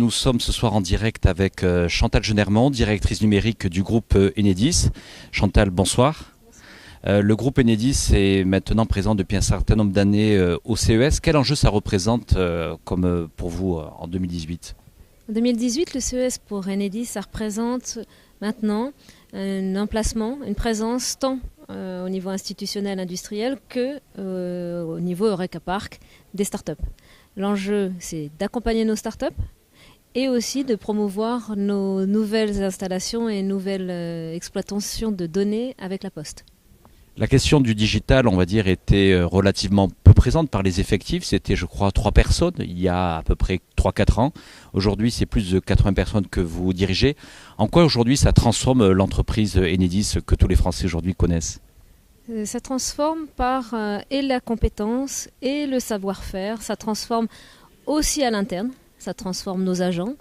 Nous sommes ce soir en direct avec Chantal Genermont, directrice numérique du groupe Enedis. Chantal, bonsoir. Le groupe Enedis est maintenant présent depuis un certain nombre d'années au CES. Quel enjeu ça représente comme pour vous en 2018 ? En 2018, le CES pour Enedis, ça représente maintenant un emplacement, une présence tant au niveau institutionnel, industriel que au niveau Eureka Park des startups. L'enjeu, c'est d'accompagner nos startups et aussi de promouvoir nos nouvelles installations et nouvelles exploitations de données avec la Poste. La question du digital, on va dire, était relativement peu présente par les effectifs. C'était, je crois, 3 personnes il y a à peu près 3-4 ans. Aujourd'hui, c'est plus de 80 personnes que vous dirigez. En quoi aujourd'hui ça transforme l'entreprise Enedis que tous les Français aujourd'hui connaissent ? Ça transforme par et la compétence et le savoir-faire. Ça transforme aussi à l'interne. Ça transforme nos agents,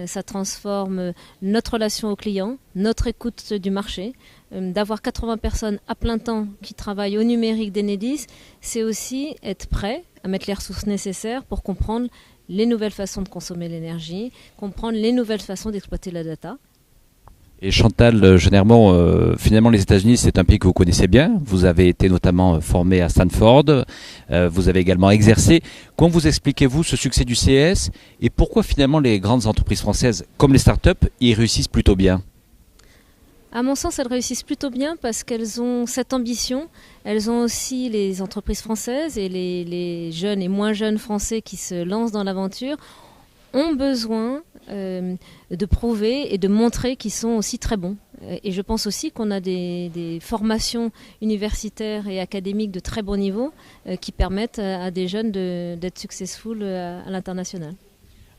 ça transforme notre relation aux clients, notre écoute du marché. D'avoir 80 personnes à plein temps qui travaillent au numérique d'Enedis, c'est aussi être prêt à mettre les ressources nécessaires pour comprendre les nouvelles façons de consommer l'énergie, comprendre les nouvelles façons d'exploiter la data. Et Chantal Genermont, finalement les États-Unis c'est un pays que vous connaissez bien, vous avez été notamment formé à Stanford, vous avez également exercé. Comment vous expliquez-vous ce succès du CES et pourquoi finalement les grandes entreprises françaises comme les startups y réussissent plutôt bien ? À mon sens, elles réussissent plutôt bien parce qu'elles ont cette ambition. Elles ont aussi les entreprises françaises et les jeunes et moins jeunes Français qui se lancent dans l'aventure ont besoin de prouver et de montrer qu'ils sont aussi très bons. Et je pense aussi qu'on a des formations universitaires et académiques de très bon niveau qui permettent à des jeunes d'être successful à l'international.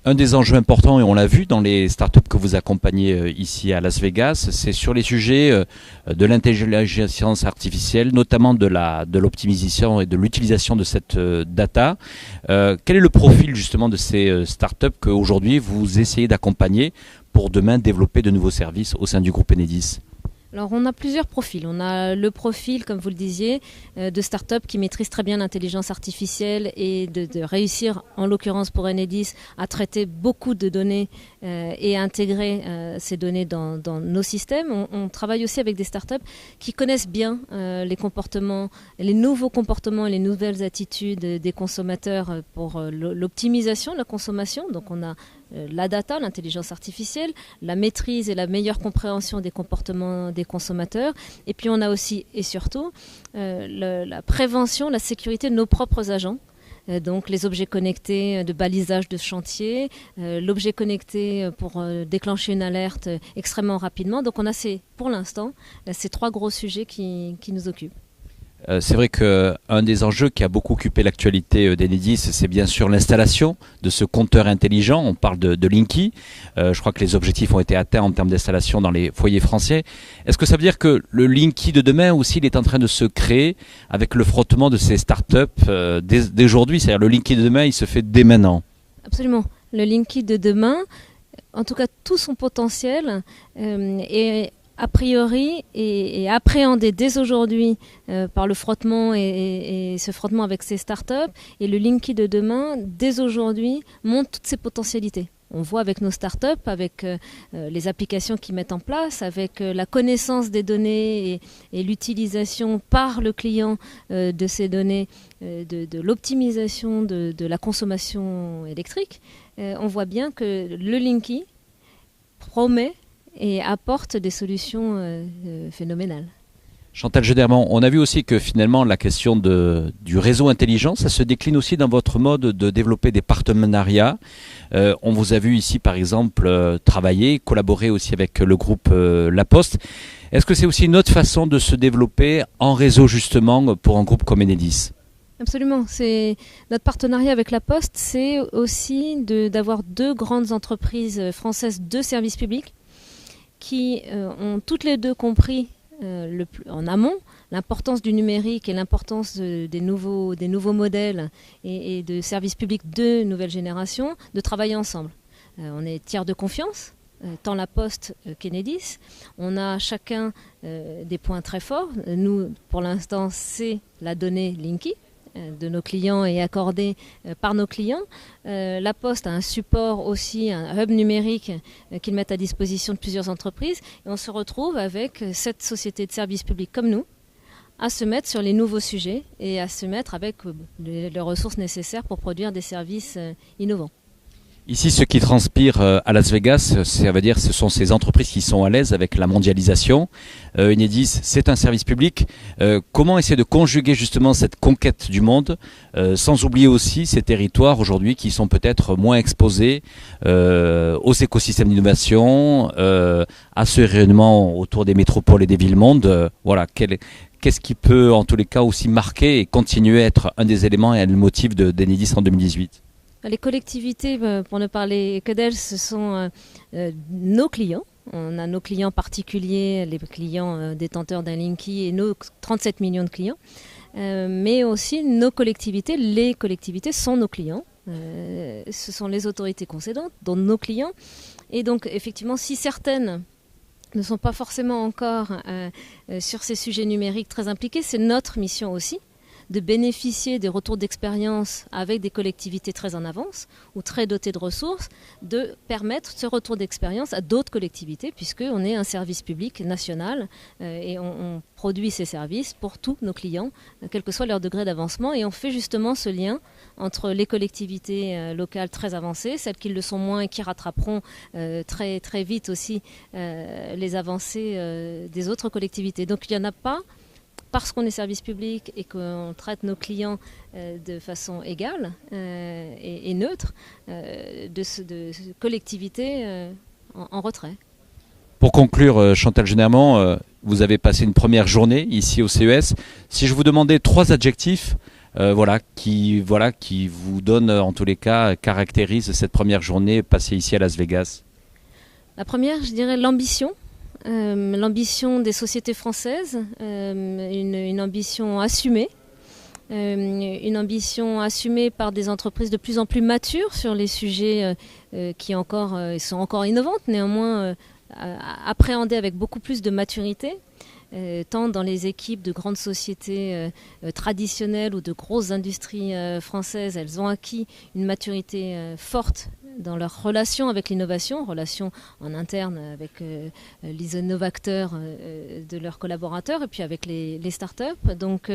Un des enjeux importants, et on l'a vu dans les startups que vous accompagnez ici à Las Vegas, c'est sur les sujets de l'intelligence artificielle, notamment de l'optimisation et de l'utilisation de cette data. Quel est le profil justement de ces startups qu'aujourd'hui vous essayez d'accompagner pour demain développer de nouveaux services au sein du groupe Enedis ? Alors on a plusieurs profils. On a le profil, comme vous le disiez, de start-up qui maîtrisent très bien l'intelligence artificielle et de réussir, en l'occurrence pour Enedis, à traiter beaucoup de données et à intégrer ces données dans nos systèmes. On travaille aussi avec des start-up qui connaissent bien les comportements, les nouveaux comportements et les nouvelles attitudes des consommateurs pour l'optimisation de la consommation. Donc on a la data, l'intelligence artificielle, la maîtrise et la meilleure compréhension des comportements des consommateurs. Et puis on a aussi et surtout la prévention, la sécurité de nos propres agents. Donc les objets connectés de balisage de chantier, l'objet connecté pour déclencher une alerte extrêmement rapidement. Donc on a pour l'instant ces 3 gros sujets qui nous occupent. C'est vrai qu'un des enjeux qui a beaucoup occupé l'actualité d'Enedis, c'est bien sûr l'installation de ce compteur intelligent. On parle de Linky. Je crois que les objectifs ont été atteints en termes d'installation dans les foyers français. Est-ce que ça veut dire que le Linky de demain aussi, il est en train de se créer avec le frottement de ces startups dès aujourd'hui ? C'est-à-dire le Linky de demain, il se fait dès maintenant. Absolument. Le Linky de demain, en tout cas tout son potentiel est a priori et appréhendé dès aujourd'hui par le frottement et ce frottement avec ces startups. Et le Linky de demain, dès aujourd'hui, montre toutes ses potentialités. On voit avec nos startups, avec les applications qu'ils mettent en place, avec la connaissance des données et l'utilisation par le client de ces données, de l'optimisation de la consommation électrique. On voit bien que le Linky promet et apporte des solutions phénoménales. Chantal Genermont, on a vu aussi que finalement la question du réseau intelligent, ça se décline aussi dans votre mode de développer des partenariats. On vous a vu ici par exemple travailler, collaborer aussi avec le groupe La Poste. Est-ce que c'est aussi une autre façon de se développer en réseau justement pour un groupe comme Enedis ? Absolument. Notre partenariat avec La Poste, c'est aussi d'avoir 2 grandes entreprises françaises de services publics qui ont toutes les 2 compris en amont l'importance du numérique et l'importance des nouveaux modèles et de services publics de nouvelle génération, de travailler ensemble. On est tiers de confiance, tant La Poste qu'Enedis. On a chacun des points très forts. Nous, pour l'instant, c'est la donnée Linky. de nos clients et accordé par nos clients. La Poste a un support aussi, un hub numérique qu'ils mettent à disposition de plusieurs entreprises. Et on se retrouve avec cette société de services publics comme nous, à se mettre sur les nouveaux sujets et à se mettre avec les ressources nécessaires pour produire des services innovants. Ici, ce qui transpire à Las Vegas, ça veut dire ce sont ces entreprises qui sont à l'aise avec la mondialisation. Enedis, c'est un service public. Comment essayer de conjuguer justement cette conquête du monde, sans oublier aussi ces territoires aujourd'hui qui sont peut-être moins exposés aux écosystèmes d'innovation, à ce rayonnement autour des métropoles et des villes-mondes. Voilà, qu'est-ce qui peut en tous les cas aussi marquer et continuer à être un des éléments et un motif d'Enedis en 2018 ? Les collectivités, pour ne parler que d'elles, ce sont nos clients. On a nos clients particuliers, les clients détenteurs d'un Linky et nos 37 millions de clients. Mais aussi nos collectivités. Les collectivités sont nos clients. Ce sont les autorités concédantes, dont nos clients. Et donc, effectivement, si certaines ne sont pas forcément encore sur ces sujets numériques très impliquées, c'est notre mission aussi de bénéficier des retours d'expérience avec des collectivités très en avance ou très dotées de ressources, de permettre ce retour d'expérience à d'autres collectivités, puisqu'on est un service public national et on produit ces services pour tous nos clients, quel que soit leur degré d'avancement. Et on fait justement ce lien entre les collectivités locales très avancées, celles qui le sont moins et qui rattraperont très, très vite aussi les avancées des autres collectivités. Donc il n'y en a pas, parce qu'on est service public et qu'on traite nos clients de façon égale et neutre, de collectivités en retrait. Pour conclure, Chantal Genermont, vous avez passé une première journée ici au CES. Si je vous demandais 3 adjectifs qui vous donnent, en tous les cas, caractérisent cette première journée passée ici à Las Vegas. La première, je dirais l'ambition. L'ambition des sociétés françaises, une ambition assumée, une ambition assumée par des entreprises de plus en plus matures sur les sujets qui sont encore innovantes, néanmoins appréhendées avec beaucoup plus de maturité, tant dans les équipes de grandes sociétés traditionnelles ou de grosses industries françaises. Elles ont acquis une maturité forte dans leur relation avec l'innovation, relation en interne avec les innovateurs de leurs collaborateurs et puis avec les startups. Donc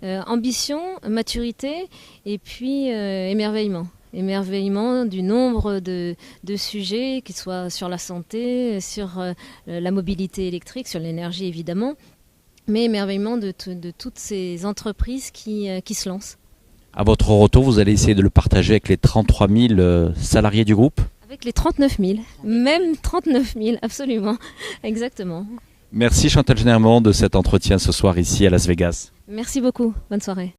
ambition, maturité et puis émerveillement. Émerveillement du nombre de sujets, qu'ils soient sur la santé, sur la mobilité électrique, sur l'énergie évidemment, mais émerveillement de toutes ces entreprises qui se lancent. À votre retour, vous allez essayer de le partager avec les 33 000 salariés du groupe ? Avec les 39 000, même 39 000, absolument, exactement. Merci Chantal Genermont de cet entretien ce soir ici à Las Vegas. Merci beaucoup, bonne soirée.